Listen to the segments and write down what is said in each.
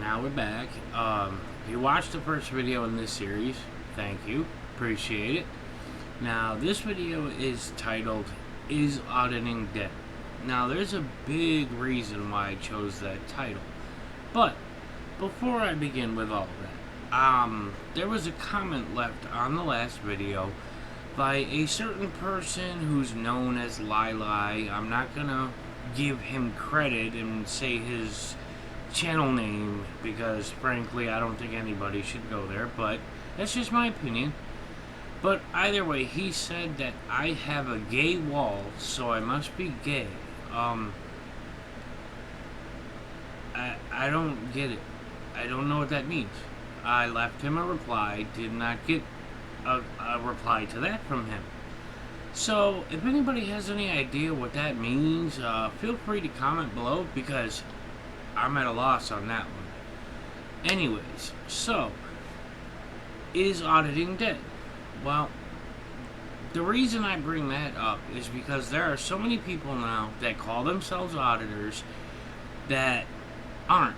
now we're back. If you watched the first video in this series, thank you. Appreciate it. Now, this video is titled, Is Auditing Dead? Now, there's a big reason why I chose that title. But, before I begin with all that, there was a comment left on the last video by a certain person who's known as Lili. I'm not gonna give him credit and say his channel name because frankly I don't think anybody should go there, but that's just my opinion. But either way, he said that I have a gay wall, so I must be gay. I don't get it. I don't know what that means. I left him a reply, did not get a reply to that from him. So, if anybody has any idea what that means, feel free to comment below because I'm at a loss on that one. Anyways, so, is auditing dead? Well, the reason I bring that up is because there are so many people now that call themselves auditors that aren't.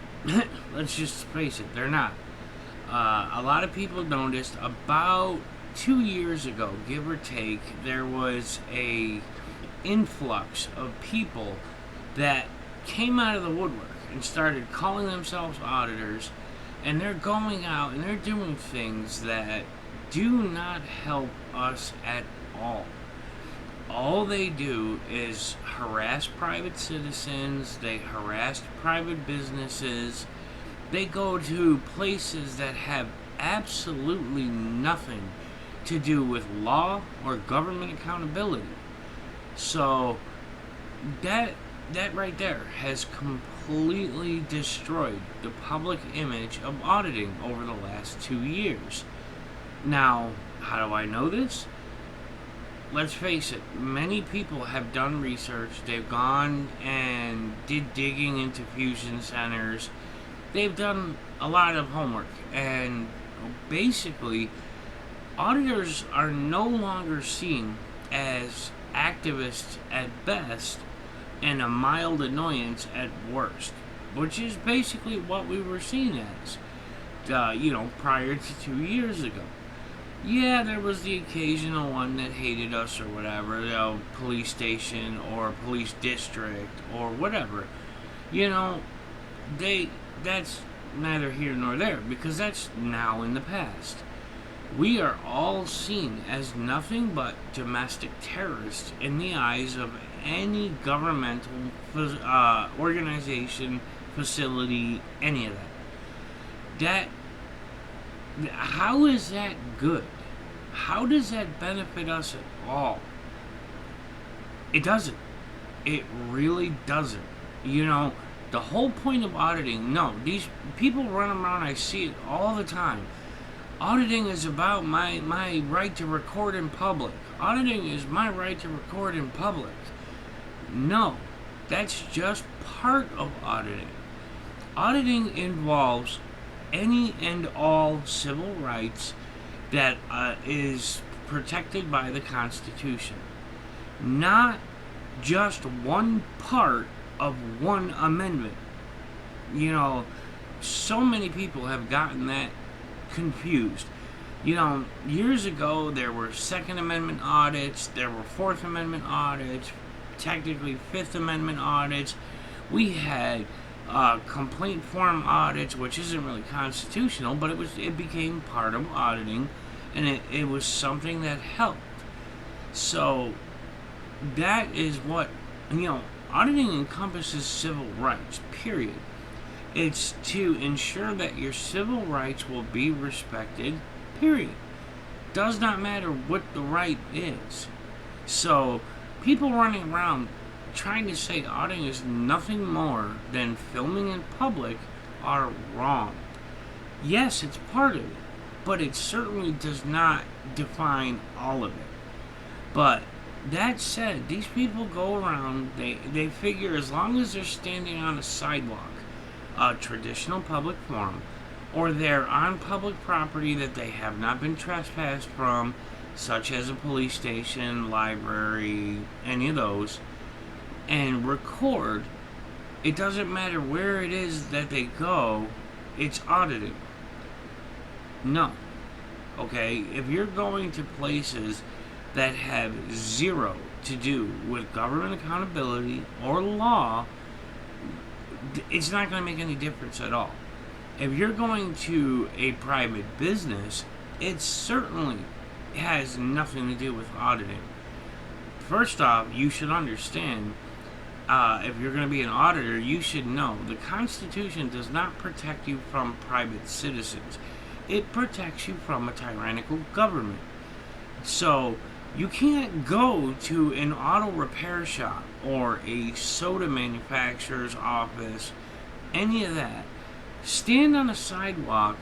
Let's just face it, they're not. A lot of people noticed about 2 years ago, give or take, there was a influx of people that came out of the woodwork and started calling themselves auditors, and they're going out and they're doing things that do not help us at all. All they do is harass private citizens, they harass private businesses, they go to places that have absolutely nothing to do with law or government accountability. So that right there has completely destroyed the public image of auditing over the last 2 years. Now, how do I know this? Let's face it, many people have done research. They've gone and did digging into fusion centers. They've done a lot of homework, and basically auditors are no longer seen as activists at best and a mild annoyance at worst, which is basically what we were seen as, prior to 2 years ago. Yeah, there was the occasional one that hated us or whatever, police station or police district or whatever. That's neither here nor there because that's now in the past. We are all seen as nothing but domestic terrorists in the eyes of any governmental organization, facility, any of that. How is that good? How does that benefit us at all? It doesn't. It really doesn't. The whole point of auditing, no, these people run around, I see it all the time. Auditing is about my right to record in public. Auditing is my right to record in public. No, that's just part of auditing. Auditing involves any and all civil rights that is protected by the Constitution. Not just one part of one amendment. So many people have gotten that confused. Years ago there were Second Amendment audits, there were Fourth Amendment audits, technically Fifth Amendment audits. We had complaint form audits, which isn't really constitutional, but it became part of auditing, and it was something that helped. So that is what auditing encompasses civil rights, period. It's to ensure that your civil rights will be respected, period. Does not matter what the right is. So people running around trying to say auditing is nothing more than filming in public are wrong. Yes, it's part of it, but it certainly does not define all of it. But that said, these people go around, they figure as long as they're standing on a sidewalk, a traditional public forum, or they're on public property that they have not been trespassed from, such as a police station, library, any of those, and record, it doesn't matter where it is that they go, it's auditing. No. Okay? If you're going to places that have zero to do with government accountability or law, it's not going to make any difference at all. If you're going to a private business, it certainly has nothing to do with auditing. First off, you should understand, if you're going to be an auditor, you should know the Constitution does not protect you from private citizens. It protects you from a tyrannical government. So, you can't go to an auto repair shop or a soda manufacturer's office, any of that. Stand on a sidewalk,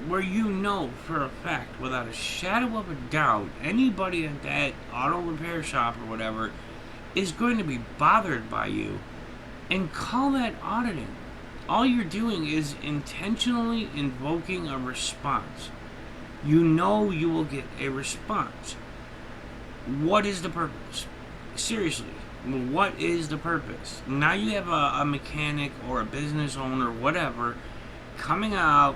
where you know for a fact, without a shadow of a doubt, anybody at that auto repair shop or whatever is going to be bothered by you, and call that auditing. All you're doing is intentionally invoking a response. You know you will get a response. What is the purpose? Seriously, what is the purpose? Now you have a mechanic or a business owner, whatever, coming out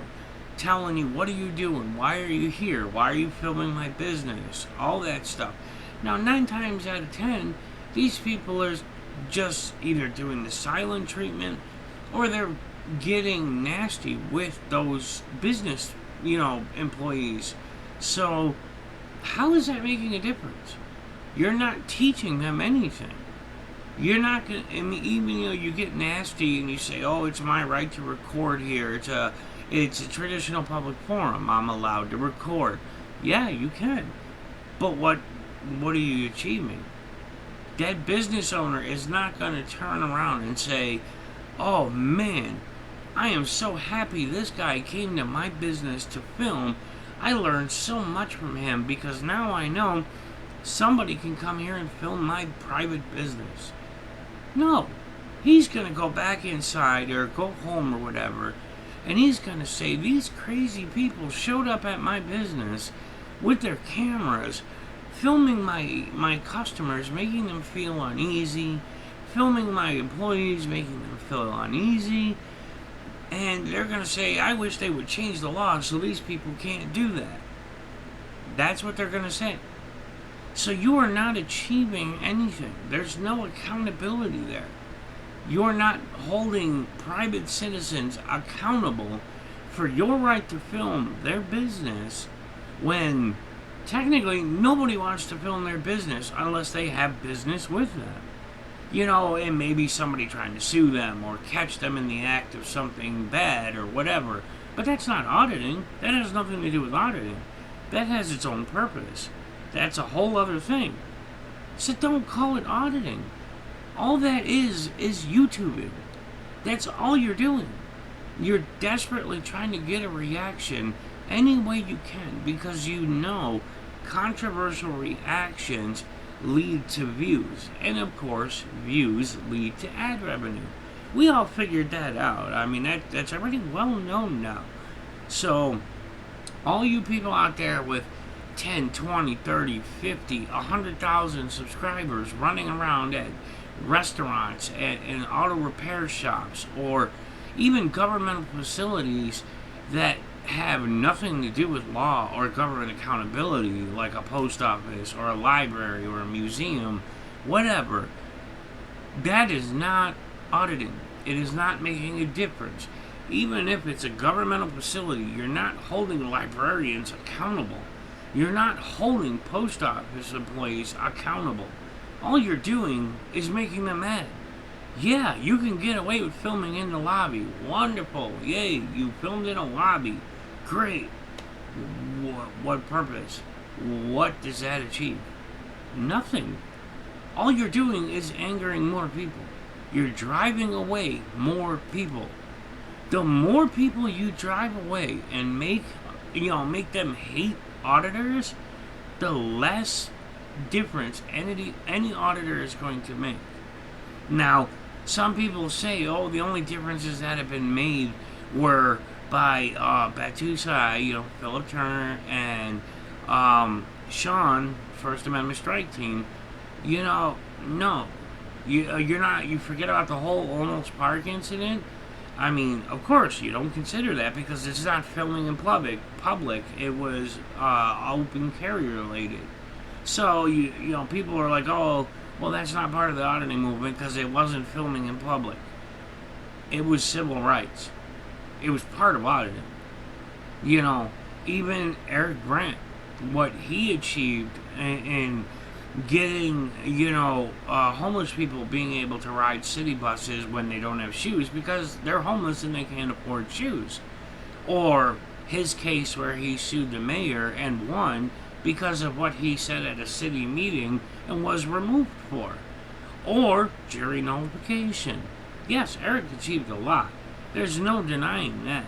telling you, what are you doing? Why are you here? Why are you filming my business? All that stuff. Now, 9 times out of 10, these people are just either doing the silent treatment or they're getting nasty with those business, employees. So, how is that making a difference? You're not teaching them anything. You're not going to, even you get nasty and you say, oh, it's my right to record here. It's a traditional public forum. I'm allowed to record. Yeah, you can. But what are you achieving? That business owner is not going to turn around and say, oh man, I am so happy this guy came to my business to film. I learned so much from him because now I know somebody can come here and film my private business. No. He's going to go back inside or go home or whatever, and he's going to say, these crazy people showed up at my business with their cameras, filming my customers, making them feel uneasy, filming my employees, making them feel uneasy, and they're going to say, I wish they would change the law so these people can't do that. That's what they're going to say. So you are not achieving anything. There's no accountability there. You're not holding private citizens accountable for your right to film their business when technically nobody wants to film their business unless they have business with them. And maybe somebody trying to sue them or catch them in the act of something bad or whatever. But that's not auditing. That has nothing to do with auditing. That has its own purpose. That's a whole other thing. So don't call it auditing. All that is YouTubing. That's all you're doing. You're desperately trying to get a reaction any way you can because controversial reactions lead to views. And of course, views lead to ad revenue. We all figured that out. I mean, that's already well known now. So, all you people out there with 10, 20, 30, 50, 100,000 subscribers running around at restaurants and auto repair shops or even governmental facilities that have nothing to do with law or government accountability, like a post office or a library or a museum, whatever, that is not auditing. It is not making a difference. Even if it's a governmental facility, you're not holding librarians accountable. You're not holding post office employees accountable. All you're doing is making them mad. Yeah, you can get away with filming in the lobby. Wonderful. Yay, you filmed in a lobby. Great. What purpose? What does that achieve? Nothing. All you're doing is angering more people. You're driving away more people. The more people you drive away and make them hate auditors, the less difference any auditor is going to make. Now, some people say, oh, the only differences that have been made were by Batusa, Philip Turner, and Sean, First Amendment Strike Team. No. You're not. You forget about the whole Almost Park incident I mean, of course, you don't consider that because it's not filming in public. It was open carry related. So you know, people are like, oh, well, that's not part of the auditing movement because it wasn't filming in public. It was civil rights. It was part of auditing. You know, even Eric Grant, what he achieved in getting, you know, homeless people being able to ride city buses when they don't have shoes because they're homeless and they can't afford shoes. Or his case where he sued the mayor and won because of what he said at a city meeting and was removed for. Or jury nullification. Yes, Eric achieved a lot. There's no denying that.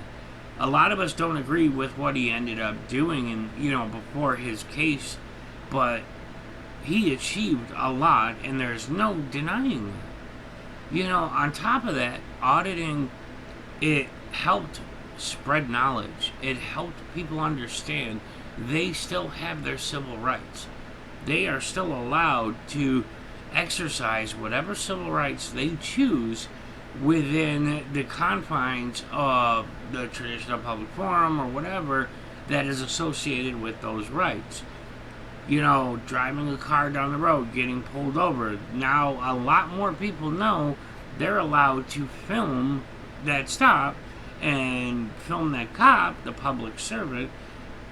A lot of us don't agree with what he ended up doing and, you know, before his case, but he achieved a lot and there's no denying that. You know, on top of that, auditing, it helped spread knowledge. It helped people understand they still have their civil rights. They are still allowed to exercise whatever civil rights they choose within the confines of the traditional public forum or whatever that is associated with those rights. You know, driving a car down the road, getting pulled over. Now, a lot more people know they're allowed to film that stop and film that cop, the public servant,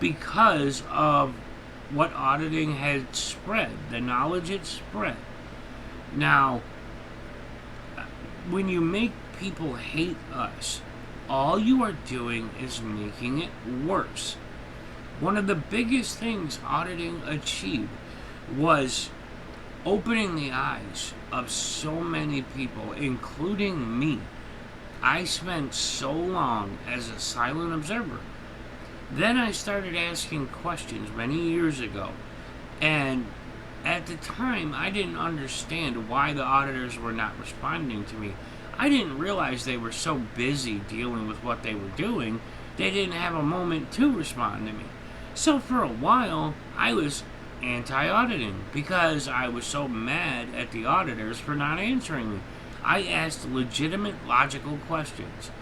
because of what auditing had spread, the knowledge it spread. Now, when you make people hate us, all you are doing is making it worse. One of the biggest things auditing achieved was opening the eyes of so many people, including me. I spent so long as a silent observer. Then I started asking questions many years ago, and at the time I didn't understand why the auditors were not responding to me. I didn't realize they were so busy dealing with what they were doing, they didn't have a moment to respond to me. So for a while, I was anti-auditing because I was so mad at the auditors for not answering me. I asked legitimate, logical questions,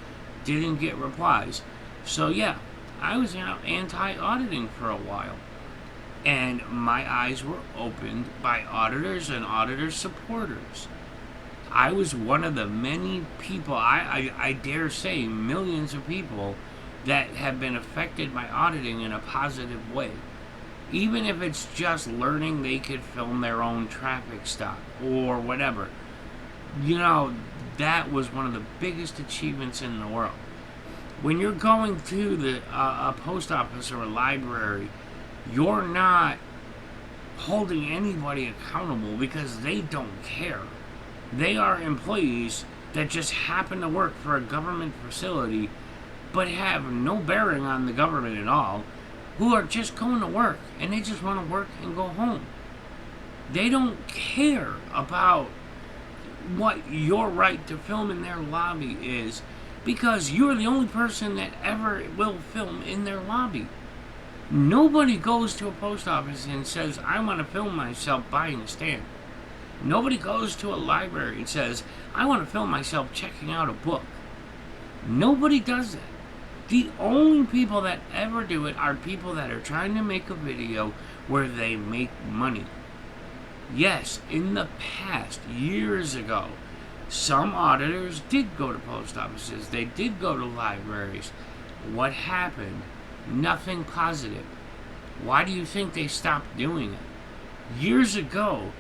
didn't get replies. So yeah, I was anti-auditing for a while. And my eyes were opened by auditors and auditor supporters. I was one of the many people, I dare say millions of people, that have been affected by auditing in a positive way. Even if it's just learning they could film their own traffic stop or whatever. You know, that was one of the biggest achievements in the world. When you're going to a post office or a library, you're not holding anybody accountable because they don't care. They are employees that just happen to work for a government facility but have no bearing on the government at all, who are just going to work and they just want to work and go home. They don't care about what your right to film in their lobby is because you're the only person that ever will film in their lobby. Nobody goes to a post office and says, I want to film myself buying a stamp. Nobody goes to a library and says, I want to film myself checking out a book. Nobody does that. The only people that ever do it are people that are trying to make a video where they make money. Yes, in the past, years ago, some auditors did go to post offices. They did go to libraries. What happened? Nothing positive. Why do you think they stopped doing it? Years ago,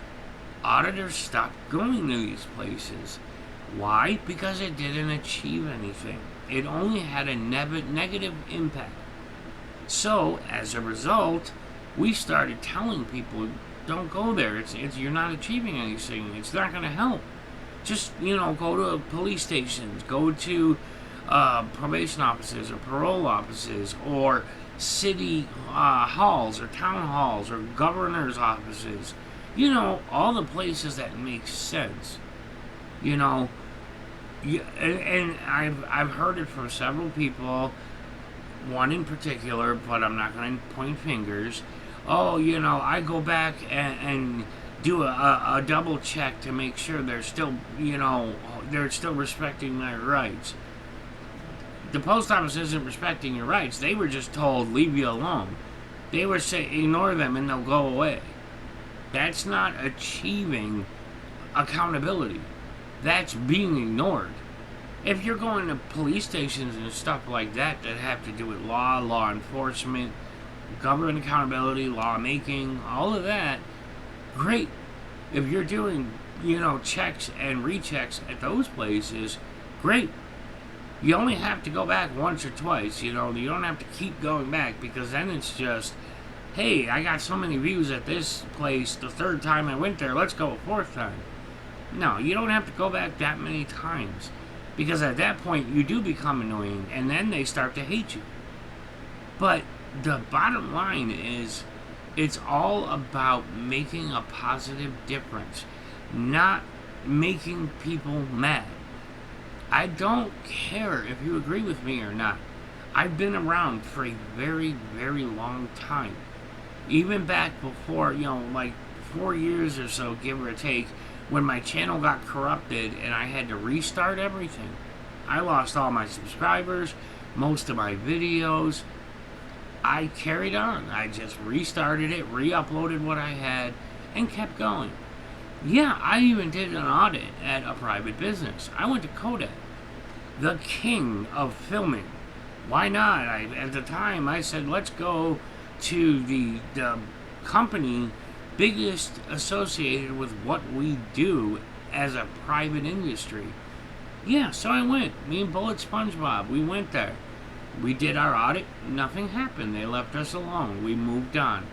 auditors stopped going to these places. Why? Because it didn't achieve anything. It only had a negative impact. So, as a result, we started telling people, don't go there. It's you're not achieving anything. It's not going to help. Just, go to police stations, go to probation offices or parole offices or city halls or town halls or governor's offices. All the places that make sense. And I've heard it from several people, one in particular, but I'm not going to point fingers. Oh, I go back and do a double check to make sure they're still respecting my rights. The post office isn't respecting your rights. They were just told, leave you alone. They were saying, ignore them and they'll go away. That's not achieving accountability. That's being ignored. If you're going to police stations and stuff like that that have to do with law enforcement, government accountability, lawmaking, all of that, great. If you're doing, checks and rechecks at those places, great. You only have to go back once or twice, you don't have to keep going back, because then it's just, hey, I got so many views at this place the third time I went there, let's go a fourth time. No, you don't have to go back that many times, because at that point you do become annoying, and then they start to hate you. But the bottom line is, it's all about making a positive difference, not making people mad. I don't care if you agree with me or not. I've been around for a very, very long time. Even back before, like 4 years or so, give or take, when my channel got corrupted and I had to restart everything. I lost all my subscribers, most of my videos. I carried on. I just restarted it, re-uploaded what I had, and kept going. Yeah, I even did an audit at a private business. I went to Kodak, the king of filming. Why not? At the time, I said, let's go to the company biggest associated with what we do as a private industry. Yeah, so I went. Me and Bullet SpongeBob, we went there. We did our audit. Nothing happened. They left us alone. We moved on.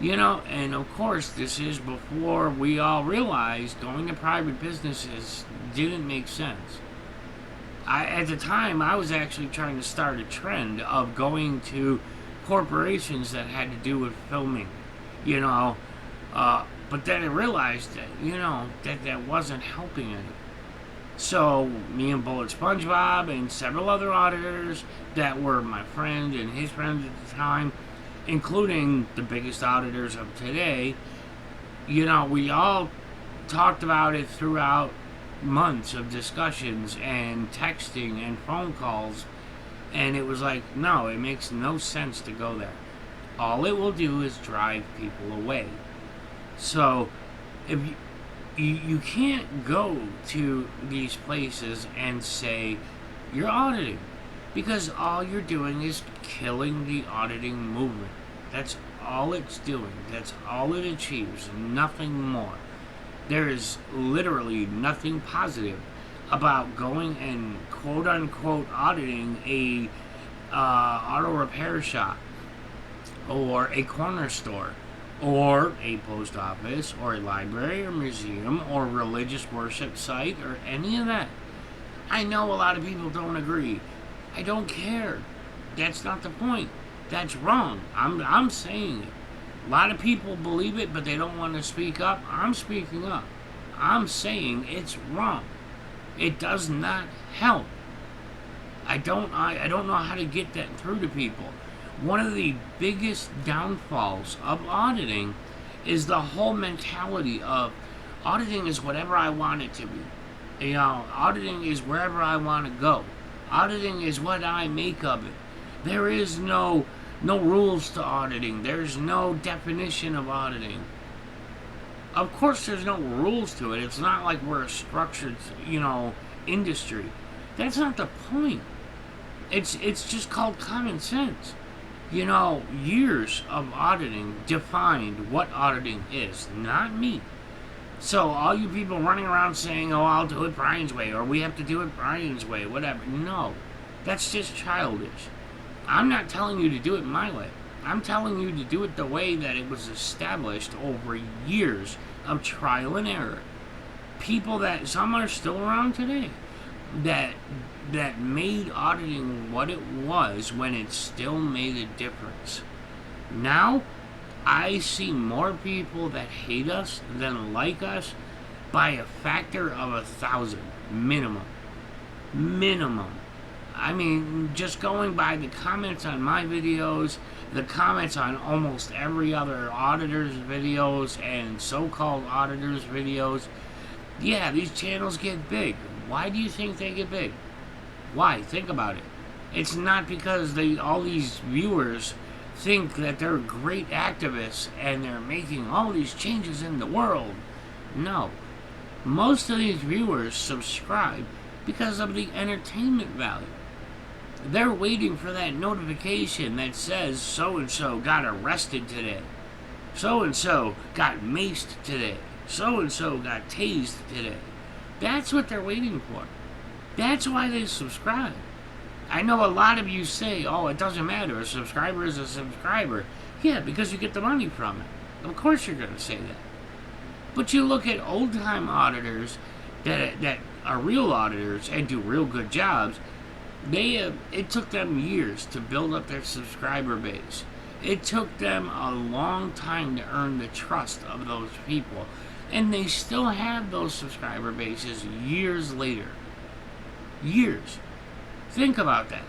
And of course, this is before we all realized going to private businesses didn't make sense. At the time, I was actually trying to start a trend of going to corporations that had to do with filming, but then I realized that, that wasn't helping it. So, me and Bullet SpongeBob and several other auditors that were my friend and his friends at the time, including the biggest auditors of today, we all talked about it throughout months of discussions and texting and phone calls, and it was like, no, it makes no sense to go there. All it will do is drive people away. So, if you can't go to these places and say you're auditing, because all you're doing is killing the auditing movement. That's all it's doing. That's all it achieves, nothing more. There is literally nothing positive about going and quote-unquote auditing a auto repair shop, or a corner store, or a post office, or a library or museum, or religious worship site, or any of that. I know a lot of people don't agree. I don't care. That's not the point. That's wrong. I'm saying it. A lot of people believe it, but they don't want to speak up. I'm speaking up. I'm saying it's wrong. It does not help. I don't know how to get that through to people. One of the biggest downfalls of auditing is the whole mentality of auditing is whatever I want it to be. Auditing is wherever I want to go. Auditing is what I make of it. There is no rules to auditing. There's no definition of auditing. Of course there's no rules to it. It's not like we're a structured, industry. That's not the point. It's just called common sense. Years of auditing defined what auditing is, not me. So all you people running around saying, oh, I'll do it Brian's way, or we have to do it Brian's way, whatever. No, that's just childish. I'm not telling you to do it my way. I'm telling you to do it the way that it was established over years of trial and error. People that, some are still around today, that made auditing what it was when it still made a difference. Now, I see more people that hate us than like us by a factor of 1,000, minimum. I mean, just going by the comments on my videos, the comments on almost every other auditor's videos and so-called auditors' videos, yeah, these channels get big. Why do you think they get big? Why? Think about it. It's not because all these viewers think that they're great activists and they're making all these changes in the world. No. Most of these viewers subscribe because of the entertainment value. They're waiting for that notification that says so-and-so got arrested today. So-and-so got maced today. So-and-so got tased today. That's what they're waiting for. That's why they subscribe. I know a lot of you say, oh, it doesn't matter. A subscriber is a subscriber. Yeah, because you get the money from it. Of course you're going to say that. But you look at old-time auditors that are real auditors and do real good jobs. It took them years to build up their subscriber base. It took them a long time to earn the trust of those people. And they still have those subscriber bases years later. Years. Think about that.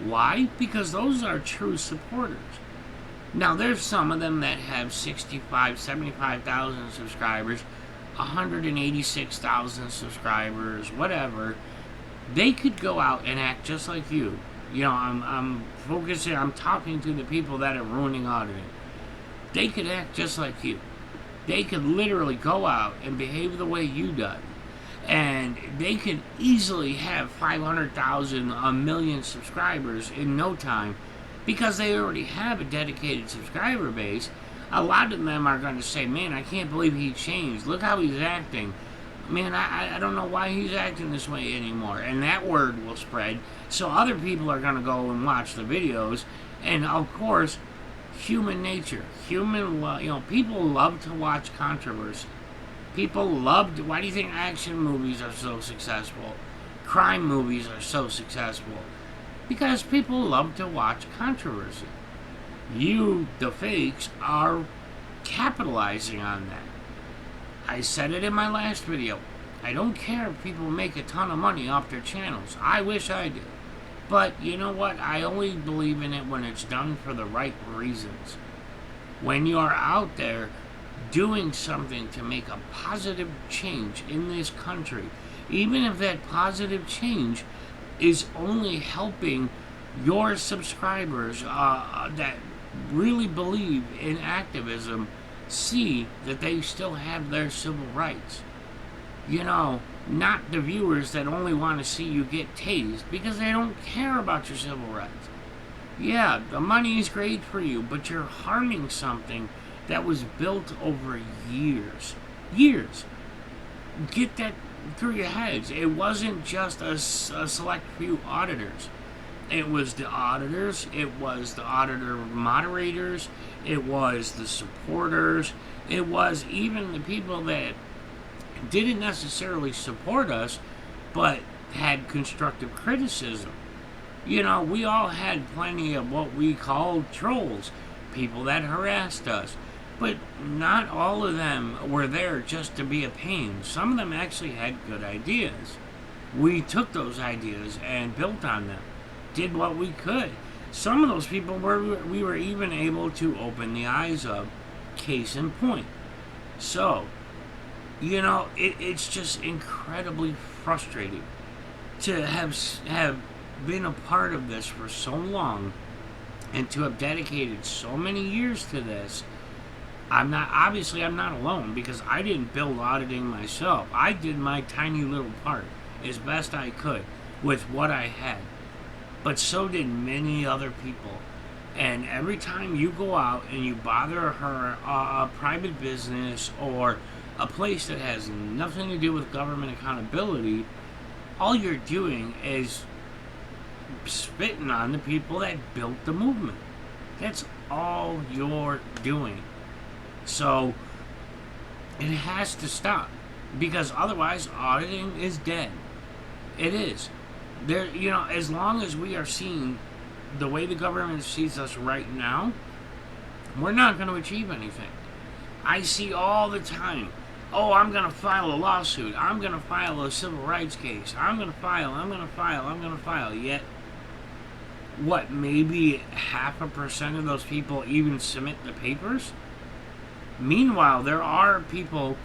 Why? Because those are true supporters. Now, there's some of them that have 65, 75,000 subscribers, 186,000 subscribers, whatever. They could go out and act just like you. You know, I'm focusing, I'm talking to the people that are ruining auditing. They could act just like you. They could literally go out and behave the way you done. And they could easily have 500,000, a million subscribers in no time because they already have a dedicated subscriber base. A lot of them are going to say, man, I can't believe he changed. Look how he's acting. Man, I don't know why he's acting this way anymore. And that word will spread. So other people are going to go and watch the videos. And of course, human nature. People love to watch controversy. People loved. Why do you think action movies are so successful? Crime movies are so successful? Because people love to watch controversy. You, the fakes, are capitalizing on that. I said it in my last video. I don't care if people make a ton of money off their channels. I wish I did. But you know what? I only believe in it when it's done for the right reasons. When you are out there doing something to make a positive change in this country, even if that positive change is only helping your subscribers that really believe in activism see that they still have their civil rights. You know, not the viewers that only want to see you get tased because they don't care about your civil rights. Yeah, the money is great for you, but you're harming something that was built over years. Years. Get that through your heads. It wasn't just a select few auditors. It was the auditors, it was the auditor moderators, it was the supporters, it was even the people that didn't necessarily support us, but had constructive criticism. You know, we all had plenty of what we called trolls, people that harassed us. But not all of them were there just to be a pain. Some of them actually had good ideas. We took those ideas and built on them. Did what we could. Some of those people we were even able to open the eyes of. Case in point. So, you know, it's just incredibly frustrating to have been a part of this for so long and to have dedicated so many years to this. I'm not alone because I didn't build auditing myself. I did my tiny little part as best I could with what I had. But so did many other people. And every time you go out and you bother a private business or a place that has nothing to do with government accountability, all you're doing is spitting on the people that built the movement. That's all you're doing. So it has to stop because otherwise auditing is dead. It is. There, you know, as long as we are seeing the way the government sees us right now, we're not going to achieve anything. I see all the time, oh, I'm going to file a lawsuit. I'm going to file a civil rights case. I'm going to file. Yet, what, maybe 0.5% of those people even submit the papers? Meanwhile, there are people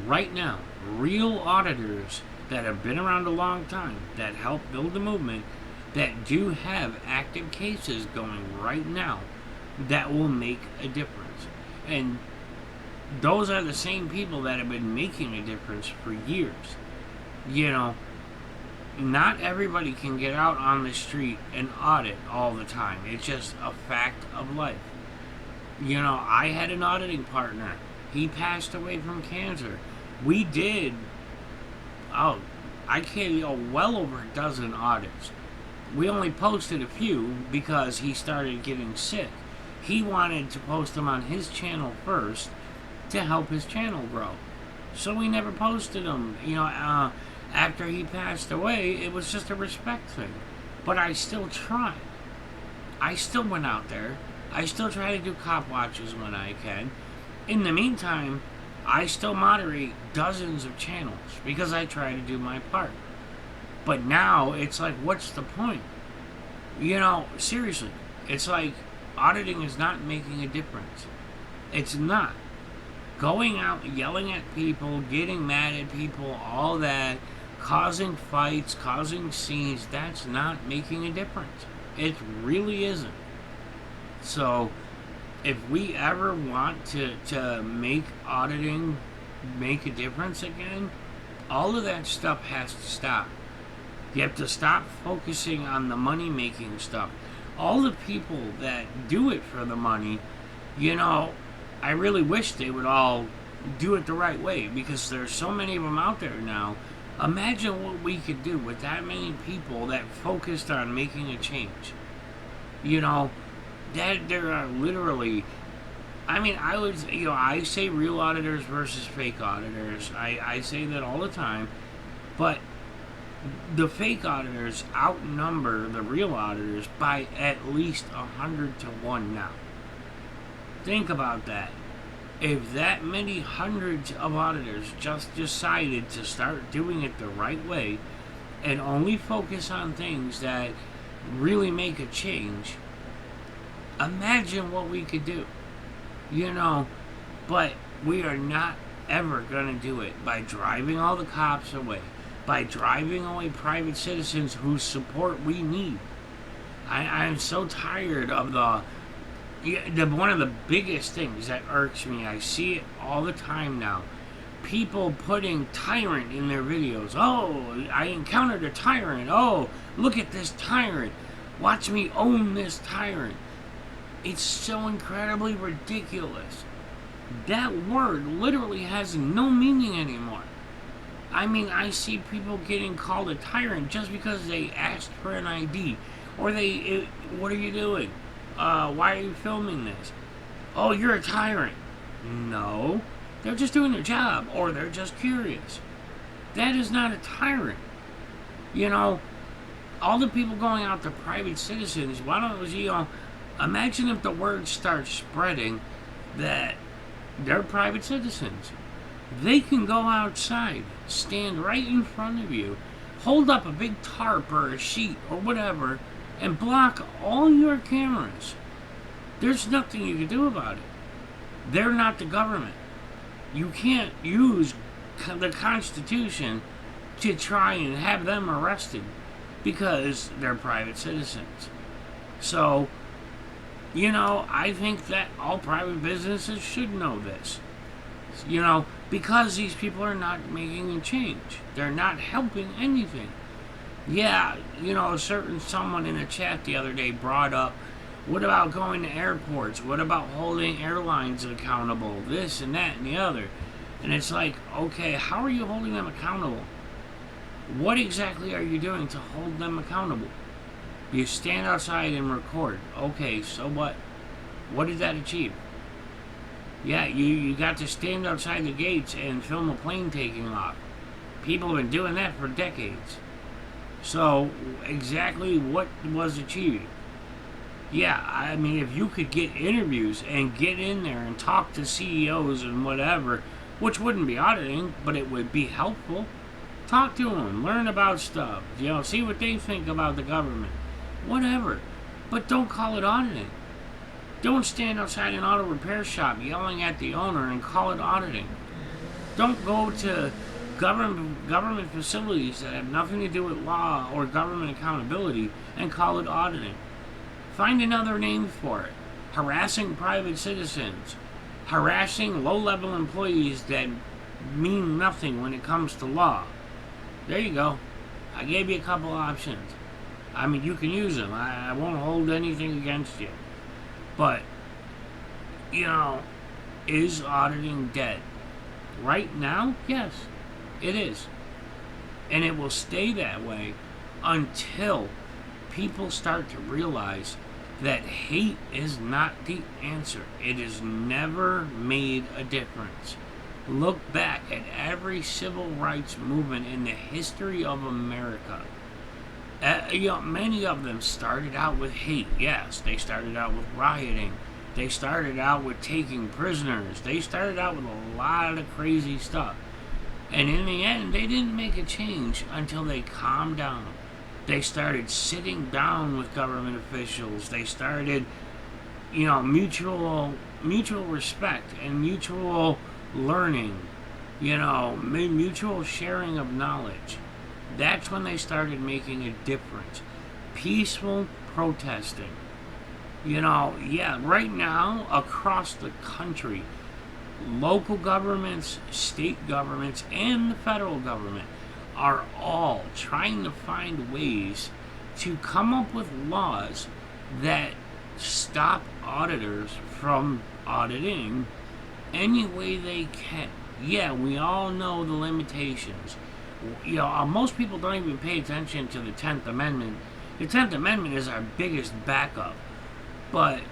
right now, real auditors that have been around a long time, that helped build the movement, that do have active cases going right now that will make a difference. And those are the same people that have been making a difference for years. You know, not everybody can get out on the street and audit all the time. It's just a fact of life. You know, I had an auditing partner. He passed away from cancer. We did, I can't, well over a dozen audits. We only posted a few because he started getting sick. He wanted to post them on his channel first to help his channel grow. So we never posted them. You know, after he passed away, it was just a respect thing. But I still tried. I still went out there. I still try to do cop watches when I can. In the meantime, I still moderate dozens of channels because I try to do my part. But now it's like, what's the point? You know, seriously, it's like auditing is not making a difference. It's not. Going out, yelling at people, getting mad at people, all that, causing fights, causing scenes, that's not making a difference. It really isn't. So, if we ever want to make auditing make a difference again, all of that stuff has to stop. You have to stop focusing on the money-making stuff. All the people that do it for the money, you know, I really wish they would all do it the right way because there's so many of them out there now. Imagine what we could do with that many people that focused on making a change. You know, that there are literally, I mean, I say real auditors versus fake auditors. I say that all the time, but the fake auditors outnumber the real auditors by at least 100 to 1 now. Think about that. If that many hundreds of auditors just decided to start doing it the right way and only focus on things that really make a change, imagine what we could do. You know, but we are not ever going to do it by driving all the cops away, by driving away private citizens whose support we need. I'm so tired of one of the biggest things that irks me. I see it all the time now. People putting tyrant in their videos. Oh, I encountered a tyrant. Oh, look at this tyrant. Watch me own this tyrant. It's so incredibly ridiculous. That word literally has no meaning anymore. I mean, I see people getting called a tyrant just because they asked for an ID. Or what are you doing? Why are you filming this? Oh, you're a tyrant. No, they're just doing their job, or they're just curious. That is not a tyrant. You know, all the people going out to private citizens, why don't you imagine if the word starts spreading that they're private citizens. They can go outside, stand right in front of you, hold up a big tarp or a sheet or whatever, and block all your cameras. There's nothing you can do about it. They're not the government. You can't use the Constitution to try and have them arrested because they're private citizens. So, you know, I think that all private businesses should know this. You know, because these people are not making a change. They're not helping anything. Yeah, you know, someone in a chat the other day brought up, what about going to airports? What about holding airlines accountable? This and that and the other. And it's like, okay, how are you holding them accountable? What exactly are you doing to hold them accountable? You stand outside and record. Okay, so what? What did that achieve? Yeah, you got to stand outside the gates and film a plane taking off. People have been doing that for decades. So, exactly what was achieved? Yeah, I mean, if you could get interviews and get in there and talk to CEOs and whatever, which wouldn't be auditing, but it would be helpful. Talk to them, learn about stuff, you know, see what they think about the government. Whatever. But don't call it auditing. Don't stand outside an auto repair shop yelling at the owner and call it auditing. Don't go to government facilities that have nothing to do with law or government accountability and call it auditing. Find another name for it. Harassing private citizens, harassing low-level employees that mean nothing when it comes to law. There you go. I gave you a couple options. I mean, you can use them. I won't hold anything against you. But, is auditing dead? Right now, yes, it is. And it will stay that way until people start to realize that hate is not the answer. It has never made a difference. Look back at every civil rights movement in the history of America. Many of them started out with hate. Yes, they started out with rioting. They started out with taking prisoners. They started out with a lot of crazy stuff. And in the end, they didn't make a change until they calmed down. They started sitting down with government officials. They started, mutual respect and mutual learning, mutual sharing of knowledge. That's when they started making a difference. Peaceful protesting. Right now, across the country, local governments, state governments, and the federal government are all trying to find ways to come up with laws that stop auditors from auditing any way they can. Yeah, we all know the limitations. Most people don't even pay attention to the 10th Amendment. The 10th Amendment is our biggest backup. But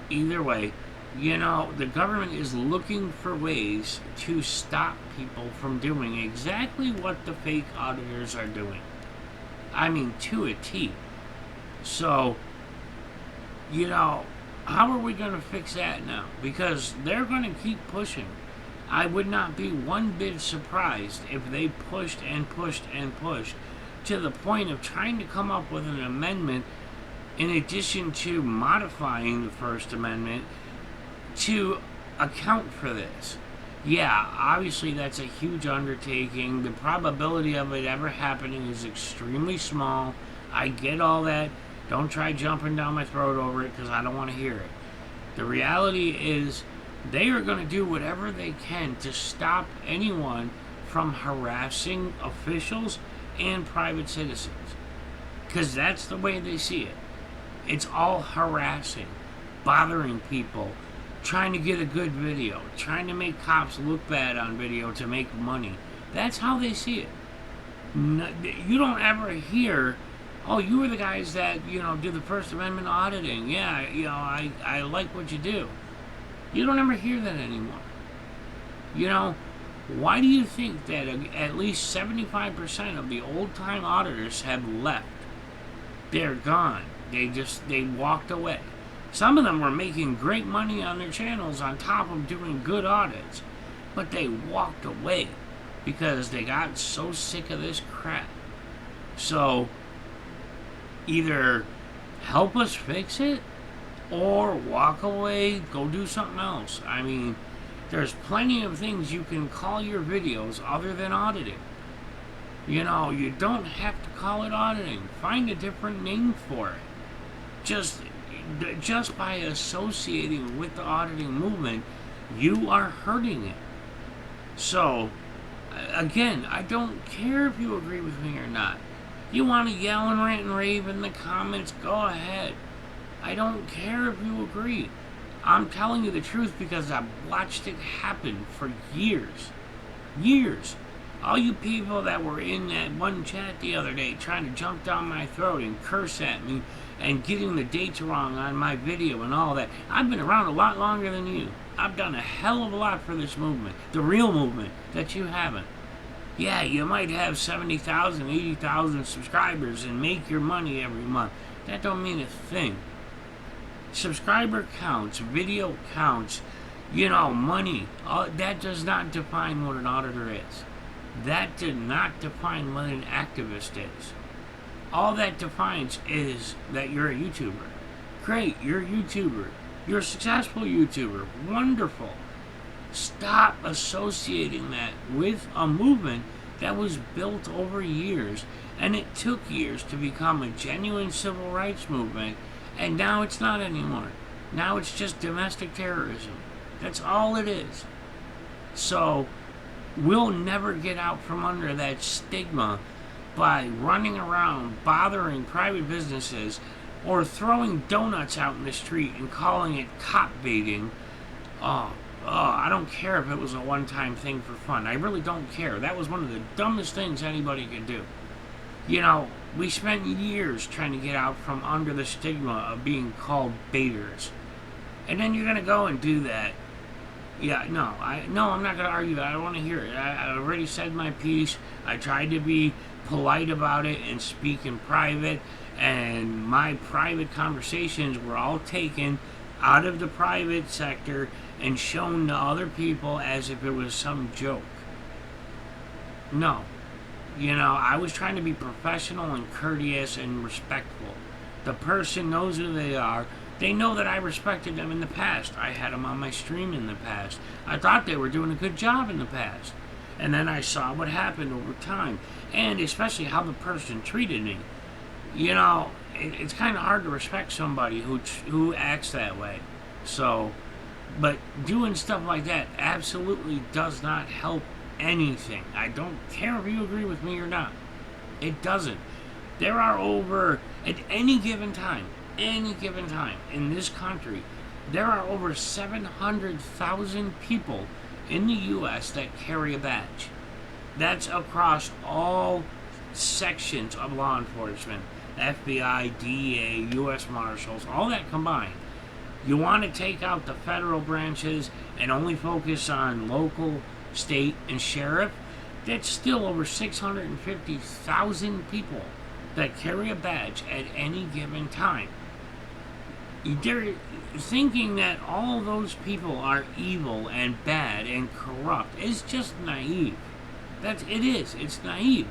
either way, the government is looking for ways to stop people from doing exactly what the fake auditors are doing. I mean, to a T. So, how are we going to fix that now? Because they're going to keep pushing. I would not be one bit surprised if they pushed and pushed and pushed to the point of trying to come up with an amendment in addition to modifying the First Amendment to account for this. Yeah, obviously that's a huge undertaking. The probability of it ever happening is extremely small. I get all that. Don't try jumping down my throat over it because I don't want to hear it. The reality is they are going to do whatever they can to stop anyone from harassing officials and private citizens. Because that's the way they see it. It's all harassing, bothering people, trying to get a good video, trying to make cops look bad on video to make money. That's how they see it. You don't ever hear, oh, you were the guys that, do the First Amendment auditing. Yeah, I like what you do. You don't ever hear that anymore. Why do you think that at least 75% of the old-time auditors have left? They're gone. They walked away. Some of them were making great money on their channels on top of doing good audits. But they walked away because they got so sick of this crap. So, either help us fix it or walk away, go do something else. I mean, there's plenty of things you can call your videos other than auditing. You don't have to call it auditing. Find a different name for it. Just by associating with the auditing movement, you are hurting it. So, again, I don't care if you agree with me or not. You want to yell and rant and rave in the comments, go ahead. I don't care if you agree. I'm telling you the truth because I've watched it happen for years. Years. All you people that were in that one chat the other day trying to jump down my throat and curse at me and getting the dates wrong on my video and all that. I've been around a lot longer than you. I've done a hell of a lot for this movement. The real movement that you haven't. Yeah, you might have 70,000, 80,000 subscribers and make your money every month. That don't mean a thing. Subscriber counts, video counts, money. That does not define what an auditor is. That did not define what an activist is. All that defines is that you're a YouTuber. Great, you're a YouTuber. You're a successful YouTuber. Wonderful. Stop associating that with a movement that was built over years, and it took years to become a genuine civil rights movement, and now it's not anymore. Now it's just domestic terrorism. That's all it is. So we'll never get out from under that stigma by running around bothering private businesses or throwing donuts out in the street and calling it cop baiting. I don't care if it was a one-time thing for fun. I really don't care. That was one of the dumbest things anybody could do. You know, we spent years trying to get out from under the stigma of being called baiters. And then you're going to go and do that. Yeah, no, I'm not going to argue that. I don't want to hear it. I already said my piece. I tried to be polite about it and speak in private. And my private conversations were all taken out of the private sector and shown to other people as if it was some joke. No. You know, I was trying to be professional and courteous and respectful. The person knows who they are. They know that I respected them in the past. I had them on my stream in the past. I thought they were doing a good job in the past. And then I saw what happened over time. And especially how the person treated me. You know, it's kind of hard to respect somebody who acts that way. So, but doing stuff like that absolutely does not help anything. I don't care if you agree with me or not. It doesn't. There are over, at any given time in this country, there are over 700,000 people in the U.S. that carry a badge. That's across all sections of law enforcement. FBI, DEA, U.S. Marshals, all that combined. You want to take out the federal branches and only focus on local, state, and sheriff? That's still over 650,000 people that carry a badge at any given time. They're thinking that all those people are evil and bad and corrupt is just naive. It's naive.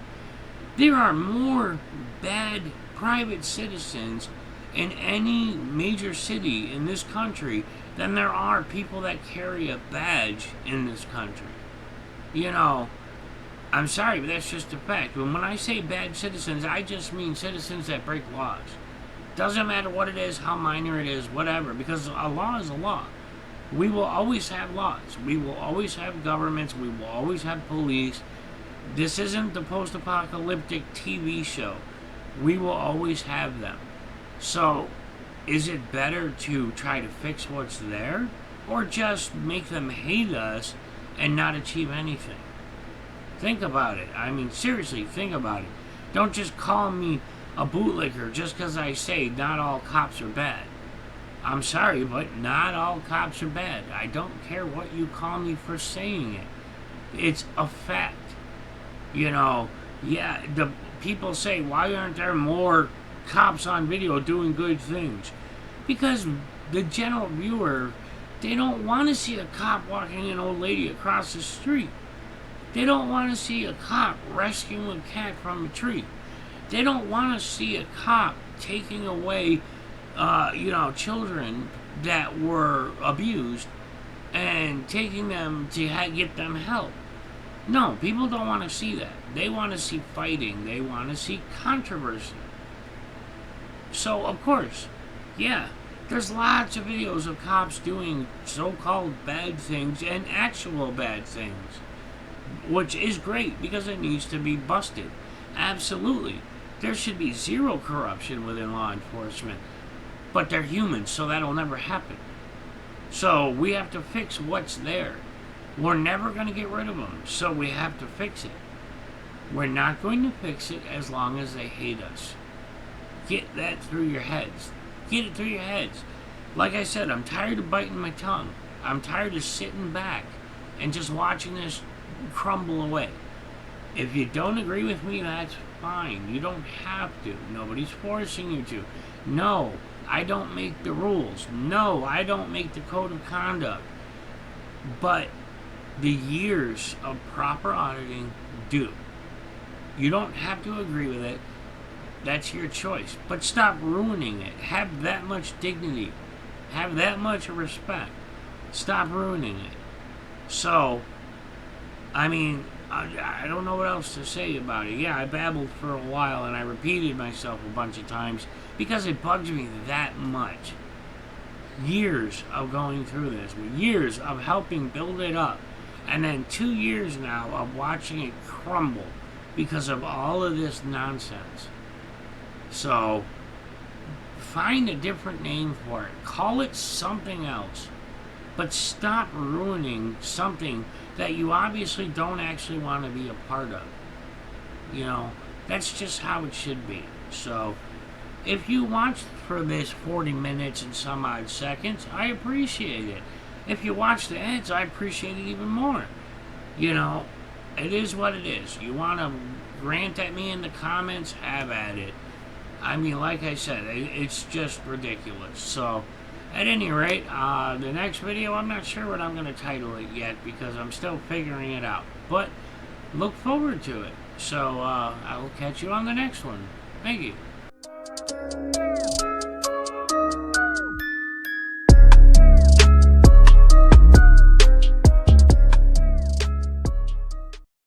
There are more bad private citizens in any major city in this country than there are people that carry a badge in this country. You know, I'm sorry, but that's just a fact. When I say bad citizens, I just mean citizens that break laws. Doesn't matter what it is, how minor it is, whatever, because a law is a law. We will always have laws. We will always have governments. We will always have police. This isn't the post-apocalyptic TV show. We will always have them. So, is it better to try to fix what's there, or just make them hate us and not achieve anything? Think about it. I mean, seriously, think about it. Don't just call me a bootlicker just because I say not all cops are bad. I'm sorry, but not all cops are bad. I don't care what you call me for saying it. It's a fact. You know, yeah, the people say, why aren't there more cops on video doing good things? Because the general viewer, they don't want to see a cop walking an old lady across the street. They don't want to see a cop rescuing a cat from a tree. They don't want to see a cop taking away, children that were abused and taking them to get them help. No, people don't want to see that. They want to see fighting. They want to see controversy. So, of course, yeah, there's lots of videos of cops doing so-called bad things and actual bad things, which is great because it needs to be busted. Absolutely. There should be zero corruption within law enforcement, but they're humans, so that'll never happen. So we have to fix what's there. We're never going to get rid of them, so we have to fix it. We're not going to fix it as long as they hate us. Get that through your heads. Get it through your heads. Like I said, I'm tired of biting my tongue. I'm tired of sitting back and just watching this crumble away. If you don't agree with me, that's fine. You don't have to. Nobody's forcing you to. No, I don't make the rules. No, I don't make the code of conduct. But the years of proper auditing do. You don't have to agree with it. That's your choice. But stop ruining it. Have that much dignity. Have that much respect. Stop ruining it. So, I mean, I don't know what else to say about it. Yeah, I babbled for a while and I repeated myself a bunch of times because it bugs me that much. Years of going through this, years of helping build it up, and then 2 years now of watching it crumble because of all of this nonsense. So, find a different name for it. Call it something else. But stop ruining something that you obviously don't actually want to be a part of. You know, that's just how it should be. So, if you watched for this 40 minutes and some odd seconds, I appreciate it. If you watch the ads, I appreciate it even more. You know, it is what it is. You want to rant at me in the comments, have at it. I mean, like I said, it's just ridiculous. So, at any rate, the next video, I'm not sure what I'm going to title it yet because I'm still figuring it out. But, look forward to it. So, I will catch you on the next one. Thank you.